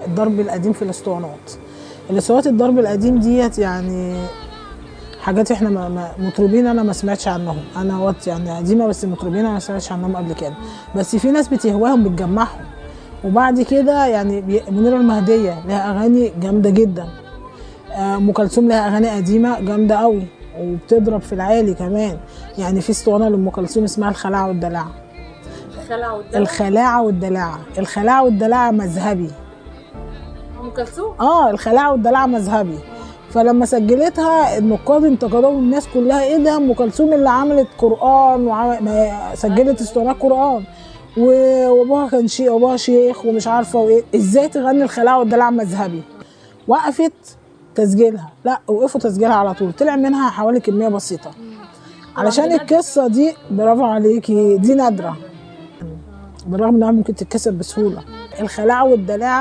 الضرب القديم في الاسطوانات. الاسطوانات الضرب القديم ديت يعني حاجات احنا مطربين انا ما سمعتش عنهم، انا وقت يعني قديمه بس مطربين انا ما سمعتش عنهم قبل كده، بس في ناس بتهواهم بتجمعهم. وبعد كده يعني منيرة المهدية لها اغاني جامده جدا، ام كلثوم لها اغاني قديمه جامده قوي وبتضرب في العالي كمان. يعني في اسطوانه لام كلثوم اسمها الخلاعه والدلعه. الخلاعه والدلعه، الخلاعه والدلعه مذهبي. ام كلثوم الخلاعه والدلعه مذهبي. فلما سجلتها النقاد انتقدوها والناس كلها ايه ده ام كلثوم اللي عملت قران سجلت اسطوانات قران وابوها كان شيخ وابوها شيخ ومش عارفه وايه، ازاي تغني الخلاعه والدلع مذهبي؟ وقفت تسجيلها، لا وقفوا تسجيلها على طول، طلع منها حوالي كميه بسيطه. علشان القصه دي برافو عليكي دي نادره بالرغم انها ممكن تتكسر بسهوله. الخلاعه والدلع